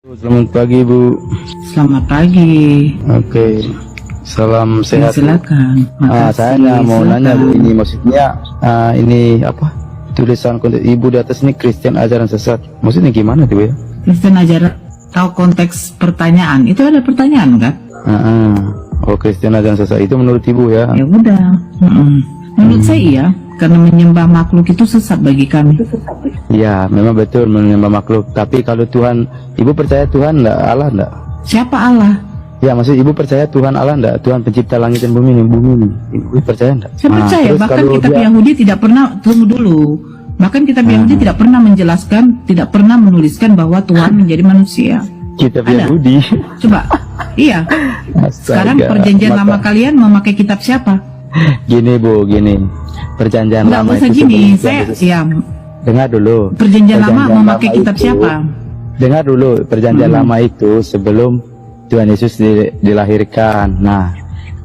Selamat pagi Bu. Selamat pagi. Oke, salam sehat. Silakan. Saya mau nanya Bu, ini maksudnya ini apa? Tulisan Ibu di atas ini Kristen ajaran sesat. Maksudnya gimana tuh ya? Kristen ajaran, tahu konteks pertanyaan? Itu ada pertanyaan kan? Oh, Kristen ajaran sesat itu menurut Ibu ya? Ya udah. Menurut saya iya, karena menyembah makhluk itu sesat bagi kami. Ya, memang betul menyembah makhluk. Tapi kalau Tuhan, Ibu percaya Tuhan enggak, Allah enggak? Siapa Allah? Ya, maksud Ibu percaya Tuhan Allah enggak? Tuhan pencipta langit dan bumi ini. Ibu percaya enggak? Saya percaya, bahkan kitab Yahudi tidak pernah, tunggu dulu. Bahkan kitab Yahudi tidak pernah menjelaskan, tidak pernah menuliskan bahwa Tuhan menjadi manusia. Kitab Yahudi. Coba, iya. Sekarang perjanjian lama kalian memakai kitab siapa? Gini Bu, gini. Perjanjian Nggak lama usah itu gini, sebelum saya dengar dulu. Perjanjian lama memakai kitab siapa? Dengar dulu, perjanjian lama itu sebelum Tuhan Yesus dilahirkan. Nah,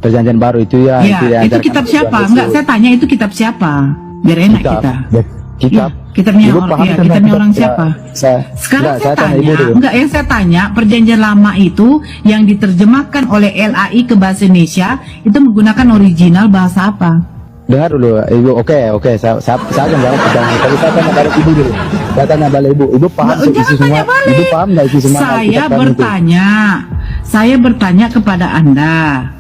perjanjian baru itu ya. Ya, itu kitab siapa? Enggak, saya tanya itu kitab siapa? Biar enak kita. Kitab. Kitabnya orang siapa? Sekarang saya tanya, enggak, yang saya tanya, perjanjian lama itu yang diterjemahkan oleh LAI ke bahasa Indonesia itu menggunakan original bahasa apa? Dengar dulu, Ibu. Oke, saya akan jawab pertanyaan. Tapi saya tanya balik Ibu dulu. Saya tanya balik Ibu. Ibu paham isi semua? Ibu paham nggak isi semua? Saya bertanya kepada Anda.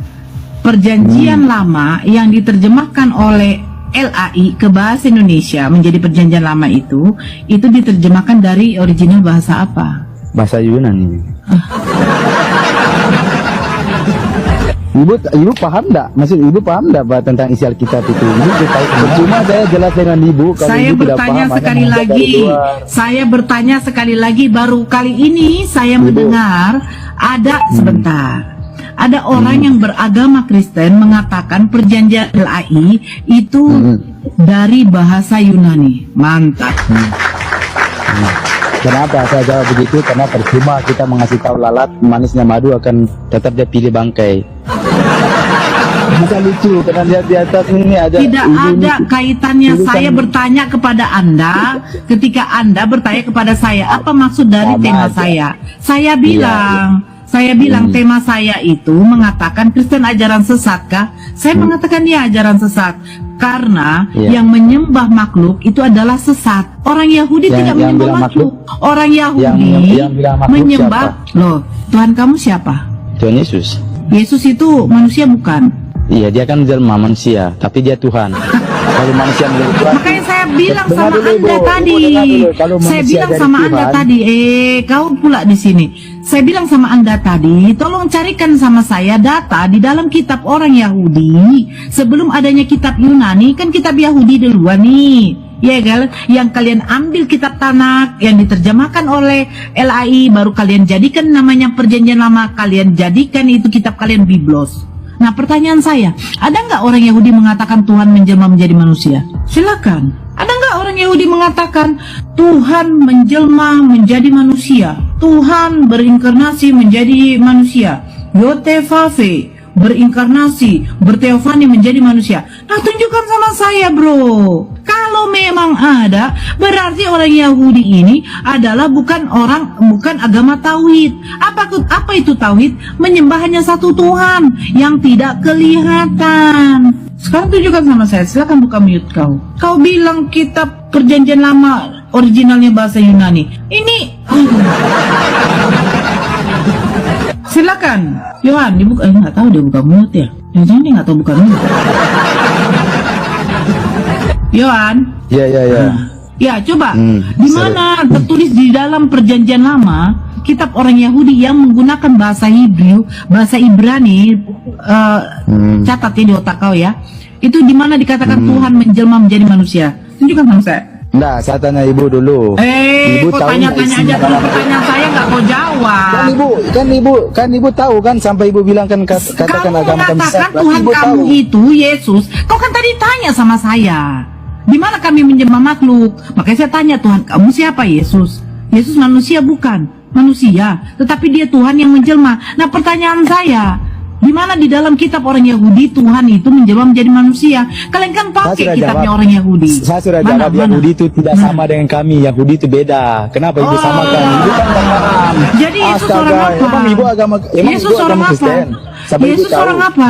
Perjanjian lama yang diterjemahkan oleh LAI ke bahasa Indonesia menjadi perjanjian lama itu diterjemahkan dari original bahasa apa? Bahasa Yunani. Ibu paham enggak? Maksud Ibu paham enggak tentang isi Alkitab itu? Cuma saya jelas dengan Ibu. Saya bertanya sekali lagi. Saya bertanya sekali lagi. Baru kali ini saya mendengar ada sebentar. Ada orang yang beragama Kristen mengatakan perjanjian LAI itu dari bahasa Yunani. Mantap. Kenapa saya jawab begitu? Karena percuma kita mengasih tahu lalat manisnya madu akan tetap dia pilih bangkai. Bisa lucu karena lihat di atas ini ada. Tidak ada kaitannya. Saya bertanya kepada Anda ketika Anda bertanya kepada saya apa maksud dari tema saya. Saya bilang tema saya itu mengatakan Kristen ajaran sesatkah? Saya mengatakan dia ajaran sesat karena yang menyembah makhluk itu adalah sesat. Orang Yahudi tidak menyembah makhluk. Orang Yahudi menyembah siapa? Loh, Tuhan kamu siapa? Tuhan Yesus. Yesus itu manusia bukan? Iya, dia kan jelma manusia, tapi dia Tuhan. Kalau manusia menjadi Tuhan. Makanya saya bilang sama Anda tadi. Saya bilang sama Anda tadi, kau pula di sini. Saya bilang sama Anda tadi, tolong carikan sama saya data di dalam kitab orang Yahudi. Sebelum adanya kitab Yunani, kan kitab Yahudi duluan nih. Ya kan? Yang kalian ambil kitab Tanakh yang diterjemahkan oleh LAI, baru kalian jadikan namanya perjanjian lama, kalian jadikan itu kitab kalian Biblos. Nah, pertanyaan saya, ada nggak orang Yahudi mengatakan Tuhan menjelma menjadi manusia? Silakan. Ada nggak orang Yahudi mengatakan Tuhan menjelma menjadi manusia? Tuhan berinkarnasi menjadi manusia. Yotevave berinkarnasi, berteofani menjadi manusia. Nah, tunjukkan sama saya, bro. Kalau memang ada, berarti orang Yahudi ini adalah bukan agama tauhid. Apa itu tauhid? Menyembah hanya satu Tuhan yang tidak kelihatan. Sekarang tunjukkan sama saya. Silakan buka mute kau. Kau bilang kitab perjanjian lama originalnya bahasa Yunani. Ini silakan, Yohan, dibuka. Nggak tahu dia buka mulut ya. Jangan dia nggak tahu buka mulut. Yohan. Ya. Ya, coba. Di mana tertulis di dalam perjanjian lama, kitab orang Yahudi yang menggunakan bahasa Hebrew, bahasa Ibrani, catat ya di otak kau ya. Itu di mana dikatakan Tuhan menjelma menjadi manusia. Tunjukkan sama saya. Nah, saya tanya Ibu dulu. Ibu kok tanya-tanya aja dulu pertanyaan saya nggak kau jawab. Kan Ibu tahu kan sampai Ibu bilang kan katakan agama kami mengatakan Tuhan kamu itu Yesus. Kau kan tadi tanya sama saya. Di mana kami menyembah makhluk? Makanya saya tanya Tuhan kamu siapa? Yesus. Yesus manusia bukan? Manusia, tetapi dia Tuhan yang menjelma. Nah, pertanyaan saya, Di mana di dalam kitab orang Yahudi Tuhan itu menjelma menjadi manusia. Kalian kan pakai kitabnya orang Yahudi. Saya sudah jawab, Yahudi itu tidak sama dengan kami. Yahudi itu beda. Kenapa ibu samakan? Ibu kan nggak paham. Jadi Yesus orang apa? Emang ibu agama Yesus ibu orang agama apa? Kristen? Sampai Yesus ibu tahu. orang apa?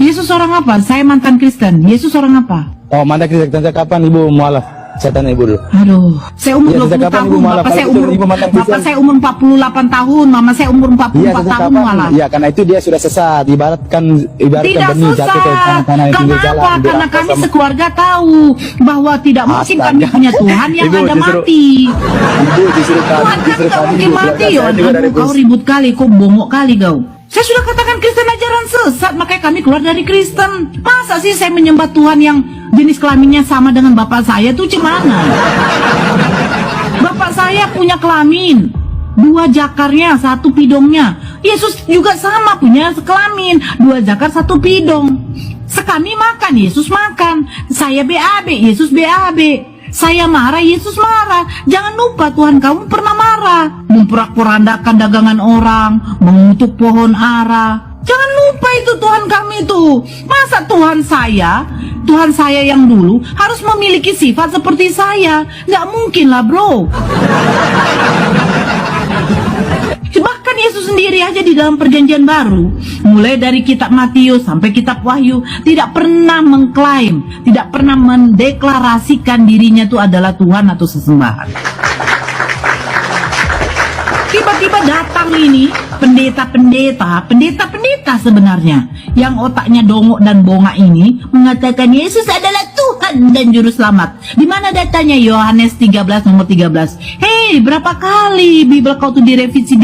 Yesus orang apa? Saya mantan Kristen. Yesus orang apa? Oh, mantan Kristen. Sejak kapan ibu mualaf? Saya tanya ibu dulu. Aduh, saya umur Iya, 20 sejak kapan tahun, ibu mualaf? bapak saya Kalau umur ibu mantan bapak Kristen? saya umur 48 tahun, mama saya umur 44 Sejak tahun kapan? mualaf. Iya, karena itu dia sudah sesat. Ibaratkan Tidak benih jatuh ke susah. tanah-tanah yang pinggir jalan. Kenapa? Karena kami sekeluarga tahu bahwa tidak mungkin Astaga. kami punya Tuhan yang Ibu, ada justru- mati. Ibu disuruh kami, Tuhan kan disuruh gak kami. mungkin ibu. mati, Saya ya. juga dari Kau ribut kali, kau bongok kali kau. Saya sudah katakan Kristen ajaran sesat, makanya kami keluar dari Kristen. Masa sih saya menyembah Tuhan yang jenis kelaminnya sama dengan bapak saya tuh gimana? Bapak saya punya kelamin 2 jakarnya, 1 pidongnya. Yesus juga sama punya kelamin 2 jakar 1 pidong. Sekami makan, Yesus makan. Saya BAB, Yesus BAB. Saya marah, Yesus marah. Jangan lupa Tuhan kamu pernah marah, memporak-porandakan dagangan orang, mengutuk pohon ara. Jangan lupa itu Tuhan kami itu. Masa Tuhan saya yang dulu harus memiliki sifat seperti saya? Nggak mungkin lah bro. Bahkan Yesus sendiri aja di dalam perjanjian baru, mulai dari kitab Matius sampai kitab Wahyu, tidak pernah mengklaim, tidak pernah mendeklarasikan dirinya itu adalah Tuhan atau sesembahan. Tiba-tiba datang ini pendeta sebenarnya yang otaknya dongok dan bongak ini mengatakan Yesus adalah Tuhan dan juru selamat. Di mana datanya? Yohanes 13 nomor 13. Hei, berapa kali Bible kau tuh direvisi,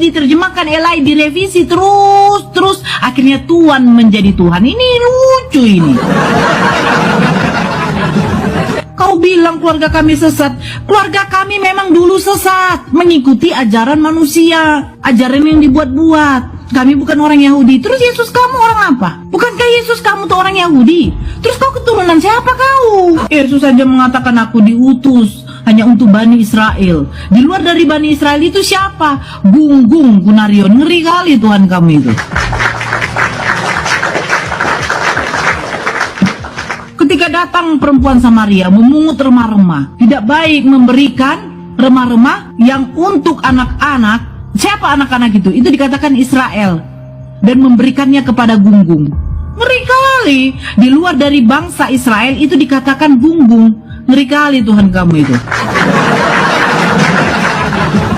diterjemahkan, direvisi terus akhirnya Tuhan menjadi Tuhan. Ini lucu ini. Kau bilang keluarga kami sesat. Keluarga kami memang dulu sesat, mengikuti ajaran manusia, ajaran yang dibuat-buat. Kami bukan orang Yahudi. Terus Yesus kamu orang apa? Bukankah Yesus kamu tuh orang Yahudi? Terus kau keturunan siapa kau? Yesus saja mengatakan aku diutus hanya untuk Bani Israel. Di luar dari Bani Israel itu siapa? Gunggung Gunarion. Ngeri kali Tuhan kami itu. Ketika datang perempuan Samaria memungut remah-remah, tidak baik memberikan remah-remah yang untuk anak-anak. Siapa anak-anak itu? Itu dikatakan Israel. Dan memberikannya kepada Gunggung. Ngeri kali. Di luar dari bangsa Israel itu dikatakan Gunggung. Ngeri kali Tuhan kamu itu.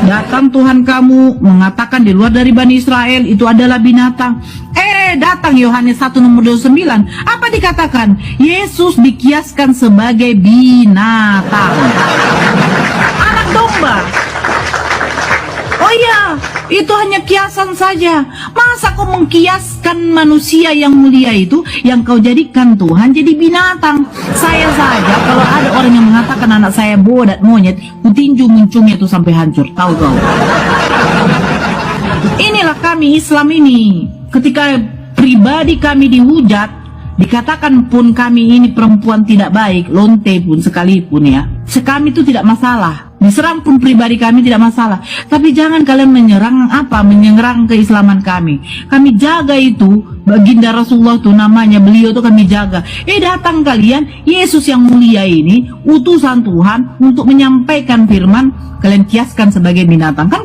Datang Tuhan kamu mengatakan di luar dari Bani Israel itu adalah binatang. Datang Yohanes 1 nomor 29. Apa dikatakan? Yesus dikiaskan sebagai binatang. Anak domba. Oh iya, itu hanya kiasan saja. Masa kau mengkiaskan manusia yang mulia itu, yang kau jadikan Tuhan jadi binatang? Saya saja kalau ada orang yang mengatakan anak saya bodat monyet, kutinju muncungnya itu sampai hancur. Tahu kau? Inilah kami Islam ini. Ketika pribadi kami dihujat, dikatakan pun kami ini perempuan tidak baik, lonte pun sekalipun ya, sekami itu tidak masalah. Diserang pun pribadi kami tidak masalah. Tapi jangan kalian menyerang keislaman kami. Kami jaga itu. Baginda Rasulullah itu namanya, beliau itu kami jaga. Datang kalian, Yesus yang mulia ini, utusan Tuhan untuk menyampaikan firman, kalian kiaskan sebagai binatang. Kan